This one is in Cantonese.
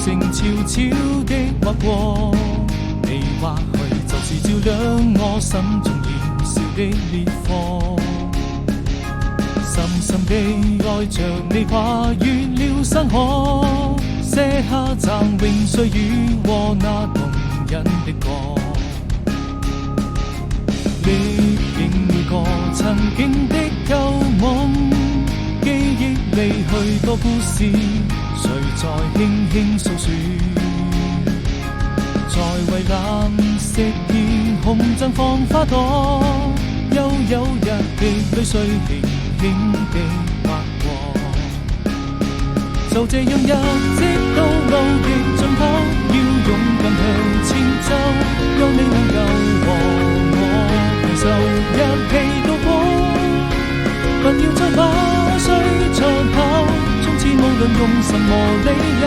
情悄悄的劃過，你或許就是照亮我心中燃燒的烈火。深深地愛着你，跨越了山河，寫下嶄榮歲月和那動人的歌。歷經每個曾經的舊夢，記憶裡許多故事，誰在輕輕訴說？在蔚藍色天空綻放花朵，悠悠日的淚水輕輕地劃過。就這樣一直到路的盡頭，要勇敢向前走，有你能夠和我攜手一起度過。不要再把歲長跑，從此無論用什麼理由，